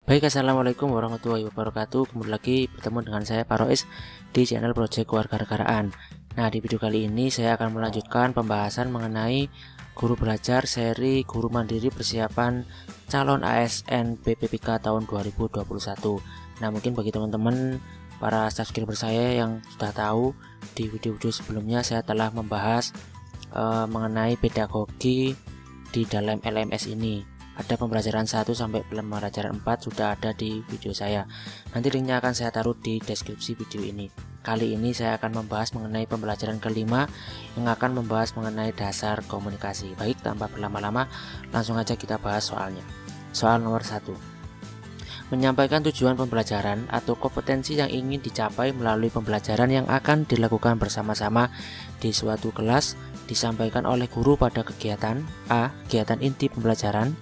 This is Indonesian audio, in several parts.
Baik, assalamualaikum warahmatullahi wabarakatuh. Kembali lagi bertemu dengan saya Parois di channel Project Kewarganegaraan. Nah, di video kali ini saya akan melanjutkan pembahasan mengenai guru belajar seri guru mandiri persiapan calon ASN BPPK tahun 2021. Nah, mungkin bagi teman-teman para subscriber saya yang sudah tahu, di video-video sebelumnya saya telah membahas mengenai pedagogi di dalam LMS ini. Ada pembelajaran 1 sampai pembelajaran 4 sudah ada di video saya. Nanti linknya akan saya taruh di deskripsi video ini. Kali ini saya akan membahas mengenai pembelajaran kelima yang akan membahas mengenai dasar komunikasi. Baik, tanpa berlama-lama langsung aja kita bahas soalnya. Soal nomor 1. Menyampaikan tujuan pembelajaran atau kompetensi yang ingin dicapai melalui pembelajaran yang akan dilakukan bersama-sama di suatu kelas disampaikan oleh guru pada kegiatan A. Kegiatan inti pembelajaran,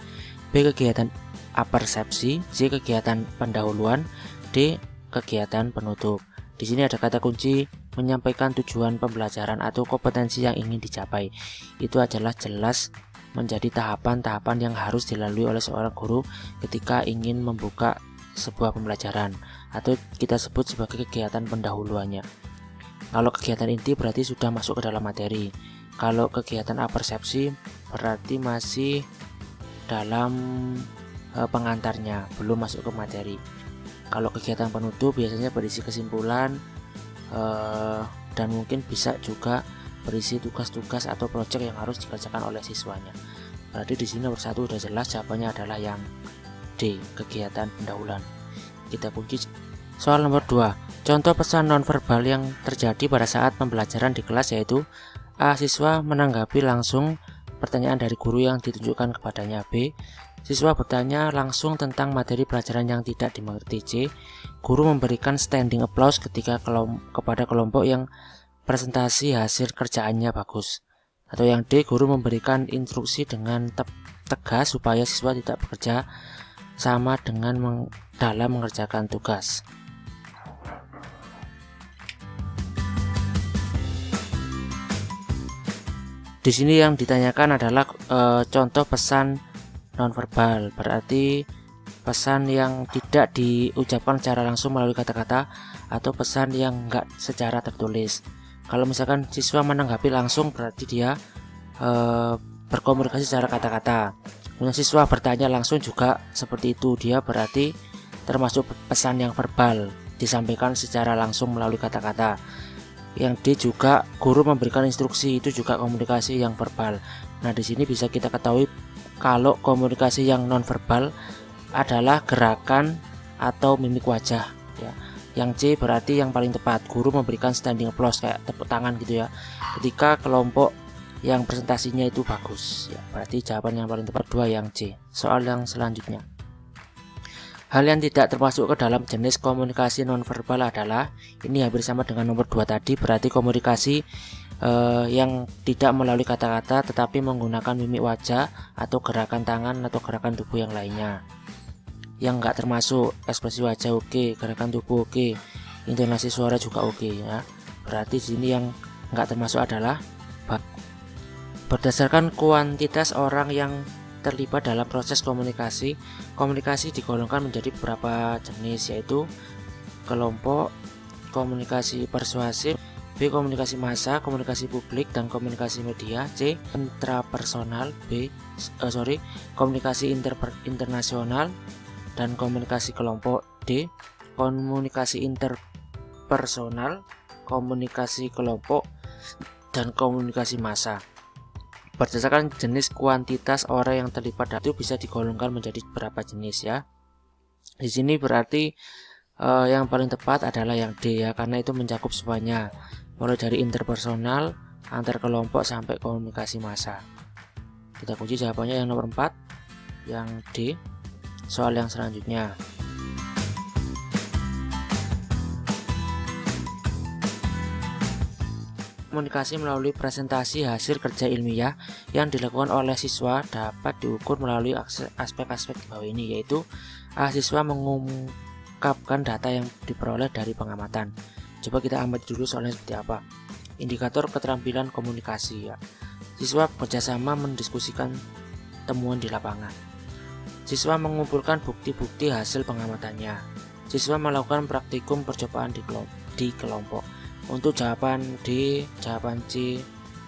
B. Kegiatan apersepsi, C. Kegiatan pendahuluan, D. Kegiatan penutup. Di sini ada kata kunci menyampaikan tujuan pembelajaran atau kompetensi yang ingin dicapai. Itu adalah jelas menjadi tahapan-tahapan yang harus dilalui oleh seorang guru ketika ingin membuka sebuah pembelajaran, atau kita sebut sebagai kegiatan pendahuluannya. Kalau kegiatan inti berarti sudah masuk ke dalam materi. Kalau kegiatan apersepsi berarti masih dalam pengantarnya, belum masuk ke materi. Kalau kegiatan penutup biasanya berisi kesimpulan dan mungkin bisa juga berisi tugas-tugas atau proyek yang harus dikerjakan oleh siswanya. Berarti di sini nomor 1 sudah jelas, jawabannya adalah yang D, kegiatan pendahuluan. Kita kunci. Soal nomor 2. Contoh pesan nonverbal yang terjadi pada saat pembelajaran di kelas yaitu A. Siswa menanggapi langsung pertanyaan dari guru yang ditunjukkan kepadanya. B. Siswa bertanya langsung tentang materi pelajaran yang tidak dimengerti. C. Guru memberikan standing applause kepada kelompok yang presentasi hasil kerjaannya bagus. Atau yang D. Guru memberikan instruksi dengan tegas supaya siswa tidak bekerja sama dengan dalam mengerjakan tugas. Di sini yang ditanyakan adalah contoh pesan nonverbal, berarti pesan yang tidak diucapkan secara langsung melalui kata-kata atau pesan yang enggak secara tertulis. Kalau misalkan siswa menanggapi langsung berarti dia berkomunikasi secara kata-kata. Kemudian siswa bertanya langsung juga seperti itu, dia berarti termasuk pesan yang verbal, disampaikan secara langsung melalui kata-kata. Yang D juga guru memberikan instruksi, itu juga komunikasi yang verbal. Nah, di sini bisa kita ketahui kalau komunikasi yang nonverbal adalah gerakan atau mimik wajah ya. Yang C berarti yang paling tepat, guru memberikan standing applause kayak tepuk tangan gitu ya ketika kelompok yang presentasinya itu bagus ya. Berarti jawaban yang paling tepat 2 yang C. Soal yang selanjutnya. Hal yang tidak termasuk ke dalam jenis komunikasi nonverbal adalah, ini hampir sama dengan nomor 2 tadi, berarti komunikasi yang tidak melalui kata-kata tetapi menggunakan mimik wajah atau gerakan tangan atau gerakan tubuh yang lainnya. Yang enggak termasuk ekspresi wajah oke, gerakan tubuh oke, intonasi suara juga oke ya. Berarti sini yang enggak termasuk adalah berdasarkan kuantitas orang yang terlibat dalam proses komunikasi. Komunikasi digolongkan menjadi beberapa jenis, yaitu kelompok, komunikasi persuasif, B. komunikasi massa, komunikasi publik, dan komunikasi media. C. intrapersonal, komunikasi internasional dan komunikasi kelompok. D. komunikasi interpersonal, komunikasi kelompok, dan komunikasi massa. Berdasarkan jenis kuantitas orang yang terlibat itu bisa digolongkan menjadi beberapa jenis ya. Di sini berarti yang paling tepat adalah yang D ya, karena itu mencakup semuanya, mulai dari interpersonal, antar kelompok sampai komunikasi massa. Kita kunci jawabannya yang nomor 4, yang D. Soal yang selanjutnya. Komunikasi melalui presentasi hasil kerja ilmiah yang dilakukan oleh siswa dapat diukur melalui aspek-aspek di bawah ini, yaitu A. Siswa mengungkapkan data yang diperoleh dari pengamatan. Coba kita amati dulu soalnya seperti apa. Indikator keterampilan komunikasi ya. Siswa bekerjasama mendiskusikan temuan di lapangan. Siswa mengumpulkan bukti-bukti hasil pengamatannya. Siswa melakukan praktikum percobaan di kelompok. Untuk jawaban D, jawaban C,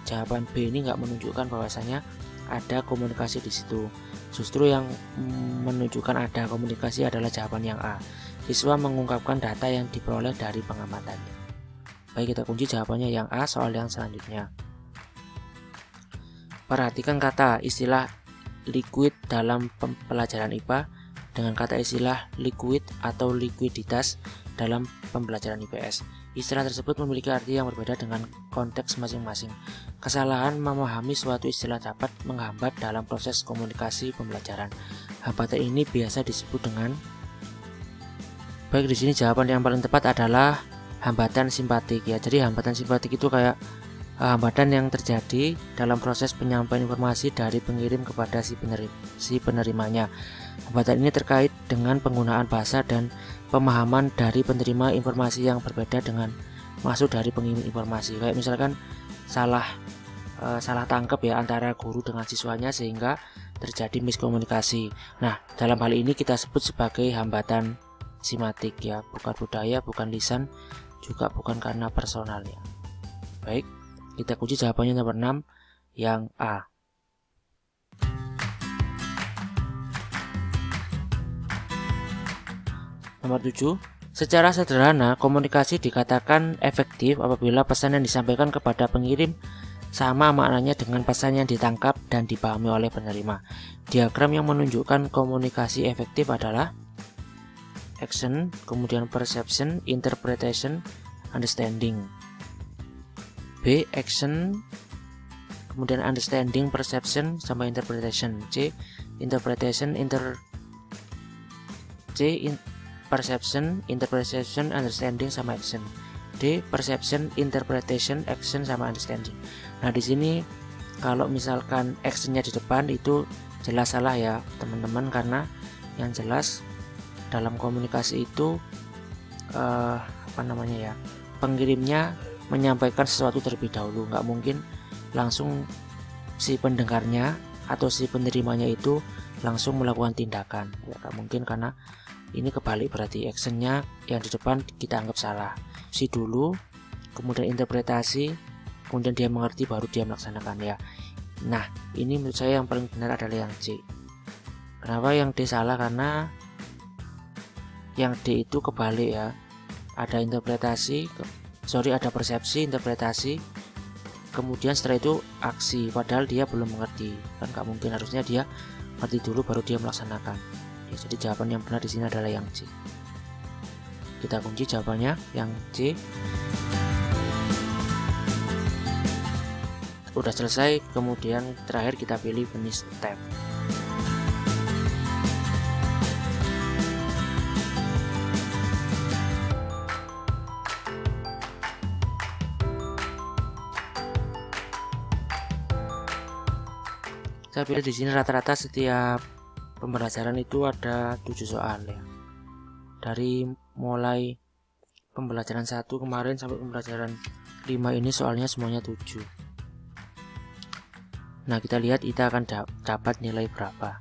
jawaban B ini nggak menunjukkan bahwasanya ada komunikasi di situ. Justru yang menunjukkan ada komunikasi adalah jawaban yang A. Siswa mengungkapkan data yang diperoleh dari pengamatannya. Baik, kita kunci jawabannya yang A, soal yang selanjutnya. Perhatikan kata istilah liquid dalam pelajaran IPA dengan kata istilah liquid atau likuiditas dalam pembelajaran IPS. Istilah tersebut memiliki arti yang berbeda dengan konteks masing-masing. Kesalahan memahami suatu istilah dapat menghambat dalam proses komunikasi pembelajaran. Hambatan ini biasa disebut dengan, baik, di sini jawaban yang paling tepat adalah hambatan simpatik ya. Jadi hambatan simpatik itu kayak hambatan yang terjadi dalam proses penyampaian informasi dari pengirim kepada si penerimanya. Hambatan ini terkait dengan penggunaan bahasa dan pemahaman dari penerima informasi yang berbeda dengan maksud dari pengirim informasi. Kayak misalkan salah tangkap ya antara guru dengan siswanya sehingga terjadi miskomunikasi. Nah, dalam hal ini kita sebut sebagai hambatan simatik ya, bukan budaya, bukan lisan, juga bukan karena personalnya. Baik, kita kunci jawabannya nomor 6 yang A. Nomor 7, secara sederhana komunikasi dikatakan efektif apabila pesan yang disampaikan kepada pengirim sama maknanya dengan pesan yang ditangkap dan dipahami oleh penerima. Diagram yang menunjukkan komunikasi efektif adalah action, kemudian perception, interpretation, understanding. B, action, kemudian understanding, perception, sama interpretation. C, interpretation, perception, interpretation, understanding, sama action. D, perception, interpretation, action, sama understanding. Nah, di sini kalau misalkan actionnya di depan itu jelas salah ya teman-teman, karena yang jelas dalam komunikasi itu pengirimnya menyampaikan sesuatu terlebih dahulu. Nggak mungkin langsung si pendengarnya atau si penerimanya itu langsung melakukan tindakan ya, nggak mungkin, karena ini kebalik, berarti actionnya yang di depan kita anggap salah. Si dulu, kemudian interpretasi, kemudian dia mengerti, baru dia melaksanakan ya. Nah, ini menurut saya yang paling benar adalah yang C. Kenapa yang D salah? Karena yang D itu kebalik ya. Ada ada persepsi, interpretasi, kemudian setelah itu aksi, padahal dia belum mengerti. Kan nggak mungkin, harusnya dia mengerti dulu baru dia melaksanakan. Ya, jadi jawaban yang benar di sini adalah yang C. Kita kunci jawabannya yang C. Udah selesai, kemudian terakhir kita pilih finish step. Saya pilih di sini rata-rata setiap pembelajaran itu ada 7 soal ya. Dari mulai pembelajaran 1 kemarin sampai pembelajaran 5 ini soalnya semuanya 7. Nah, kita lihat kita akan dapat nilai berapa.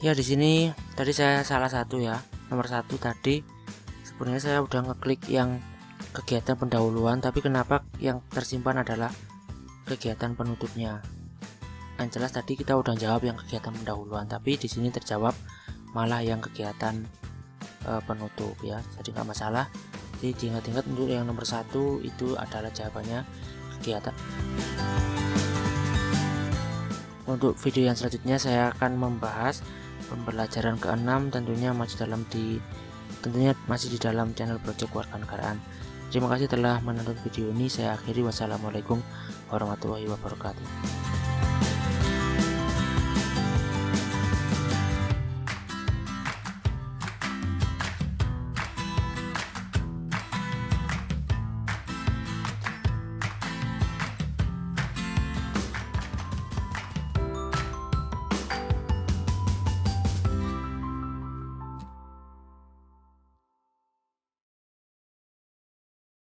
Ya, di sini tadi saya salah satu ya. Nomor 1 tadi sebenarnya saya udah ngeklik yang kegiatan pendahuluan, tapi kenapa yang tersimpan adalah kegiatan penutupnya. Yang jelas tadi kita udah jawab yang kegiatan pendahuluan, tapi di sini terjawab malah yang kegiatan penutup ya. Jadi nggak masalah. Jadi diingat-ingat untuk yang nomor 1 itu adalah jawabannya kegiatan. Untuk video yang selanjutnya saya akan membahas pembelajaran ke-6, tentunya masih di dalam channel Project Kewarganegaraan. Terima kasih telah menonton video ini. Saya akhiri. Wassalamualaikum warahmatullahi wabarakatuh.